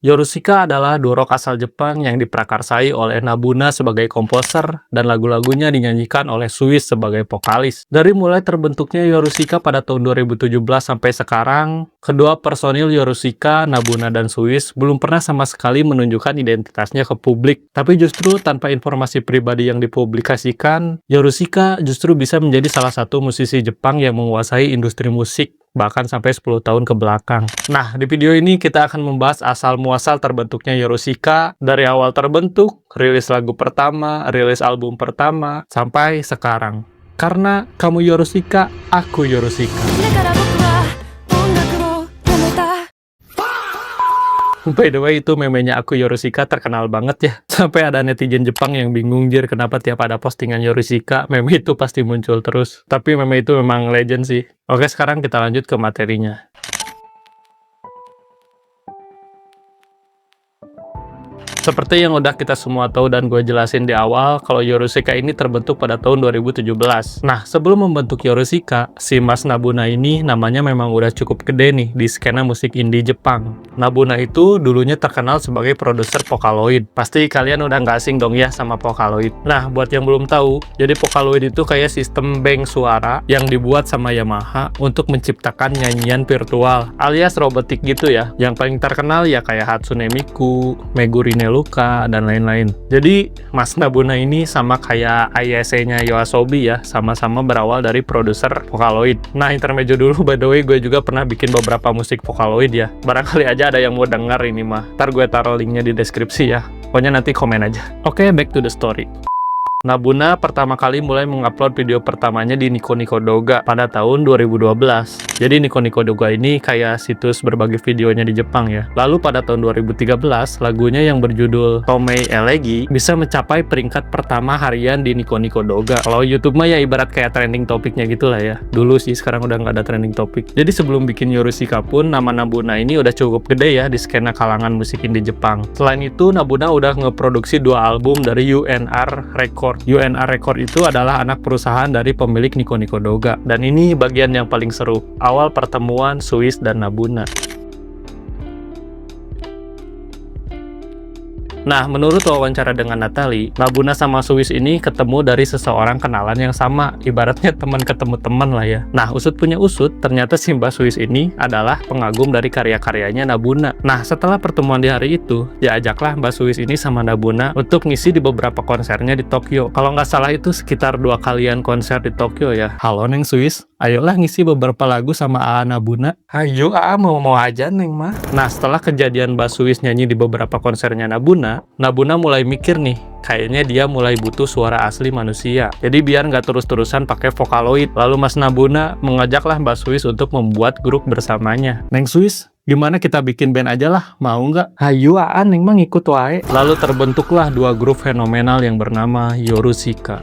Yorushika adalah duo rock asal Jepang yang diprakarsai oleh Nabuna sebagai komposer dan lagu-lagunya dinyanyikan oleh Suis sebagai vokalis. Dari mulai terbentuknya Yorushika pada tahun 2017 sampai sekarang, kedua personil Yorushika, Nabuna dan Suis belum pernah sama sekali menunjukkan identitasnya ke publik. Tapi justru tanpa informasi pribadi yang dipublikasikan, Yorushika justru bisa menjadi salah satu musisi Jepang yang menguasai industri musik bahkan sampai 10 tahun ke belakang. Nah, di video ini kita akan membahas asal-muasal terbentuknya Yorushika dari awal terbentuk, rilis lagu pertama, rilis album pertama, sampai sekarang. Karena kamu Yorushika, aku Yorushika. By the way, itu memenya aku Yorushika terkenal banget ya. Sampai ada netizen Jepang yang bingung jir kenapa tiap ada postingan Yorushika, meme itu pasti muncul terus. Tapi meme itu memang legend sih. Oke, sekarang kita lanjut ke materinya. Seperti yang udah kita semua tahu dan gue jelasin di awal, kalau Yorushika ini terbentuk pada tahun 2017. Nah, sebelum membentuk Yorushika, si Mas Nabuna ini namanya memang udah cukup gede nih di skena musik indie Jepang. Nabuna itu dulunya terkenal sebagai produser Vocaloid. Pasti kalian udah nggak asing dong ya sama Vocaloid. Nah, buat yang belum tahu, jadi Vocaloid itu kayak sistem bank suara yang dibuat sama Yamaha untuk menciptakan nyanyian virtual, alias robotik gitu ya. Yang paling terkenal ya kayak Hatsune Miku, Meguri Luka, dan lain-lain. Jadi, Mas Nabuna ini sama kayak Ayase-nya Yoasobi ya, sama-sama berawal dari produser Vocaloid. Nah, intermezzo dulu, by the way, gue juga pernah bikin beberapa musik Vocaloid ya. Barangkali aja ada yang mau denger ini mah. Ntar gue taruh linknya di deskripsi ya. Pokoknya nanti komen aja. Oke, back to the story. Nabuna pertama kali mulai mengupload video pertamanya di Nico Nico Doga pada tahun 2012. Jadi Nico Nico Doga ini kayak situs berbagi videonya di Jepang ya. Lalu pada tahun 2013, lagunya yang berjudul Tomei Elegi bisa mencapai peringkat pertama harian di Nico Nico Doga. Kalau YouTube mah ya ibarat kayak trending topiknya gitulah ya. Dulu sih, sekarang udah nggak ada trending topik. Jadi sebelum bikin Yorushika pun, nama Nabuna ini udah cukup gede ya di skena kalangan musik indie Jepang. Selain itu, Nabuna udah ngeproduksi 2 album dari UNR Record. UNR Record itu adalah anak perusahaan dari pemilik Nico Nico Doga. Dan ini bagian yang paling seru, awal pertemuan Suis dan Nabuna. Nah, menurut wawancara dengan Natalie, Nabuna sama Suis ini ketemu dari seseorang kenalan yang sama, ibaratnya teman ketemu teman lah ya. Nah, usut punya usut, ternyata si Mbak Suis ini adalah pengagum dari karya-karyanya Nabuna. Nah, setelah pertemuan di hari itu, diajaklah Mbak Suis ini sama Nabuna untuk ngisi di beberapa konsernya di Tokyo. Kalau nggak salah itu sekitar 2 kalian konser di Tokyo ya. Halo Neng Suis, ayolah ngisi beberapa lagu sama AA Nabuna. Ayo AA, mau aja Neng mah. Nah, setelah kejadian Mbak Suis nyanyi di beberapa konsernya Nabuna mulai mikir nih, kayaknya dia mulai butuh suara asli manusia. Jadi biar nggak terus-terusan pakai Vocaloid. Lalu Mas Nabuna mengajaklah Mbak Suis untuk membuat grup bersamanya. Neng Suis, gimana kita bikin band aja lah, mau nggak? Hayu Aan, Neng mah ngikut wae. Lalu terbentuklah 2 grup fenomenal yang bernama Yorushika.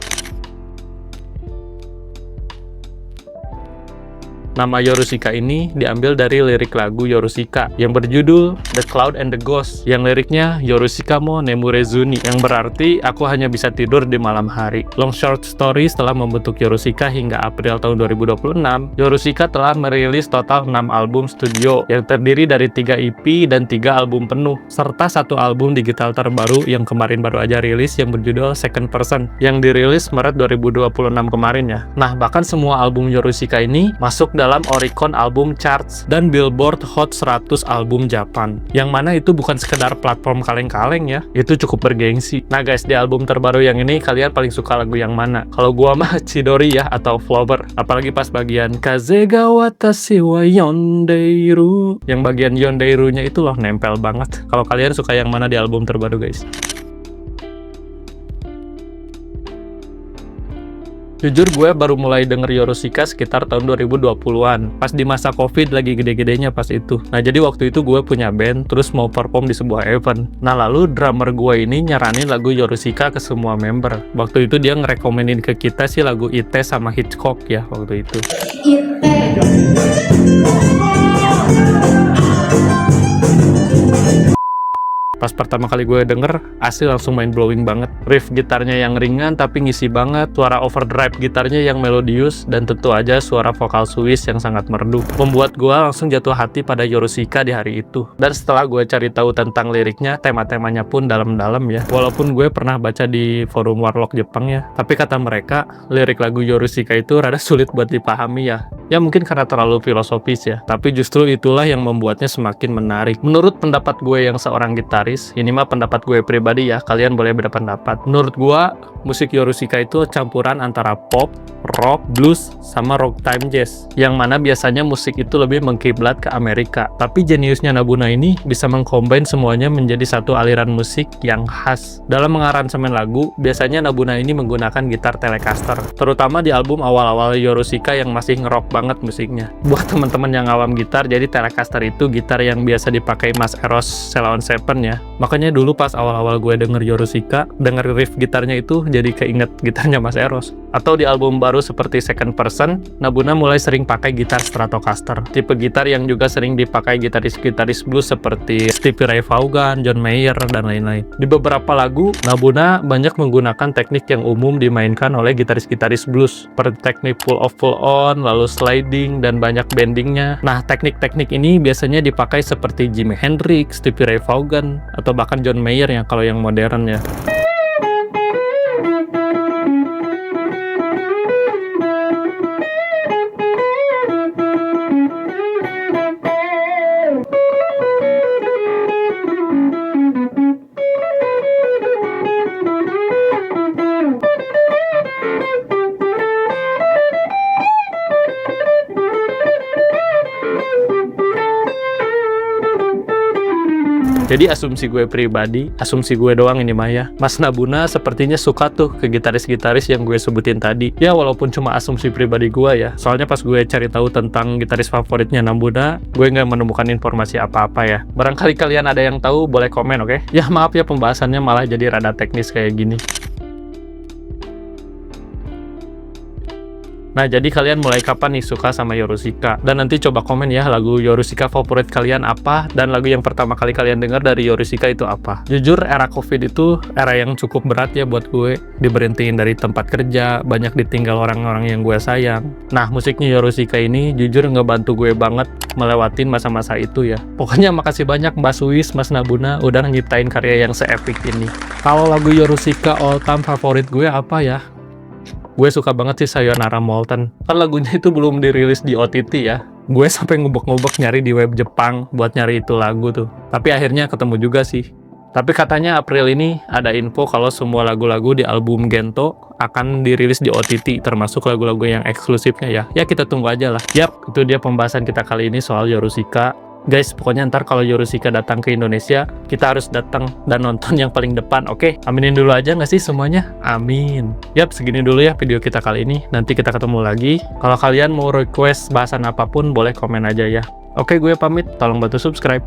Nama Yorushika ini diambil dari lirik lagu Yorushika yang berjudul The Cloud and the Ghost, yang liriknya Yorushika mo nemurezuni, yang berarti aku hanya bisa tidur di malam hari. Long short story, setelah membentuk Yorushika hingga April tahun 2026, Yorushika telah merilis total 6 album studio yang terdiri dari 3 EP dan 3 album penuh, serta 1 album digital terbaru yang kemarin baru aja rilis yang berjudul Second Person, yang dirilis Maret 2026 kemarin ya. Nah, bahkan semua album Yorushika ini masuk dalam Oricon Album Charts dan Billboard Hot 100 Album Japan, yang mana itu bukan sekedar platform kaleng-kaleng ya, itu cukup bergengsi. Nah guys, di album terbaru yang ini kalian paling suka lagu yang mana? Kalau gua mah Chidori ya, atau Flower, apalagi pas bagian Kaze ga watashi wa yondeiru, yang bagian yondeiru-nya itu loh nempel banget. Kalau kalian suka yang mana di album terbaru guys? Jujur gue baru mulai denger Yorushika sekitar tahun 2020-an, pas di masa Covid lagi gede-gedenya pas itu. Nah, jadi waktu itu gue punya band, terus mau perform di sebuah event. Nah, lalu drummer gue ini nyaranin lagu Yorushika ke semua member. Waktu itu dia ngerekomenin ke kita sih lagu Ite sama Hitchcock ya waktu itu. Pas pertama kali gue denger, asli langsung mind blowing banget. Riff gitarnya yang ringan tapi ngisi banget, suara overdrive gitarnya yang melodius, dan tentu aja suara vokal Swiss yang sangat merdu. Membuat gue langsung jatuh hati pada Yorushika di hari itu. Dan setelah gue cari tahu tentang liriknya, tema-temanya pun dalam-dalam ya. Walaupun gue pernah baca di forum Warlock Jepang ya, tapi kata mereka, lirik lagu Yorushika itu rada sulit buat dipahami ya. Ya mungkin karena terlalu filosofis ya, tapi justru itulah yang membuatnya semakin menarik. Menurut pendapat gue yang seorang gitaris, ini mah pendapat gue pribadi ya, kalian boleh berpendapat. Menurut gue, musik Yorushika itu campuran antara pop, rock, blues, sama rock time jazz, yang mana biasanya musik itu lebih mengkiblat ke Amerika. Tapi jeniusnya Nabuna ini bisa mengcombine semuanya menjadi satu aliran musik yang khas. Dalam mengaransemen lagu, biasanya Nabuna ini menggunakan gitar Telecaster, terutama di album awal-awal Yorushika yang masih ngerok banget musiknya. Buat teman-teman yang awam gitar, jadi Telecaster itu gitar yang biasa dipakai Mas Eros Ceylon Seven ya. Makanya dulu pas awal-awal gue denger Yorushika, denger riff gitarnya itu jadi keinget gitarnya Mas Eros. Atau di album baru seperti Second Person, Nabuna mulai sering pakai gitar Stratocaster, tipe gitar yang juga sering dipakai gitaris-gitaris blues seperti Stevie Ray Vaughan, John Mayer, dan lain-lain. Di beberapa lagu, Nabuna banyak menggunakan teknik yang umum dimainkan oleh gitaris-gitaris blues, seperti teknik pull on, lalu sliding, dan banyak bendingnya. Nah, teknik-teknik ini biasanya dipakai seperti Jimi Hendrix, Stevie Ray Vaughan, atau bahkan John Mayer ya kalau yang modern ya. Jadi asumsi gue pribadi, asumsi gue doang ini mah ya, Mas Nabuna sepertinya suka tuh ke gitaris-gitaris yang gue sebutin tadi. Ya walaupun cuma asumsi pribadi gue ya, soalnya pas gue cari tahu tentang gitaris favoritnya Nabuna, gue nggak menemukan informasi apa-apa ya. Barangkali kalian ada yang tahu, boleh komen oke? Ya maaf ya pembahasannya malah jadi rada teknis kayak gini. Nah, jadi kalian mulai kapan nih suka sama Yorushika? Dan nanti coba komen ya, lagu Yorushika favorit kalian apa? Dan lagu yang pertama kali kalian dengar dari Yorushika itu apa? Jujur, era COVID itu era yang cukup berat ya buat gue. Diberhentiin dari tempat kerja, banyak ditinggal orang-orang yang gue sayang. Nah, musiknya Yorushika ini jujur ngebantu gue banget melewatin masa-masa itu ya. Pokoknya makasih banyak Mbak Swiss, Mas Nabuna, udah nyiptain karya yang se-epic ini. Kalau lagu Yorushika all time favorit gue apa ya? Gue suka banget sih Sayonara Molten. Kan lagunya itu belum dirilis di OTT ya. Gue sampai ngubek-ngubek nyari di web Jepang buat nyari itu lagu tuh. Tapi akhirnya ketemu juga sih. Tapi katanya April ini ada info kalau semua lagu-lagu di album Gento akan dirilis di OTT, termasuk lagu-lagu yang eksklusifnya ya. Ya kita tunggu aja lah. Yap, itu dia pembahasan kita kali ini soal Yorushika. Guys, pokoknya ntar kalau Yorushika datang ke Indonesia, kita harus datang dan nonton yang paling depan, oke? Aminin dulu aja nggak sih semuanya? Amin. Yap, segini dulu ya video kita kali ini. Nanti kita ketemu lagi. Kalau kalian mau request bahasan apapun, boleh komen aja ya. Oke, gue pamit. Tolong bantu subscribe.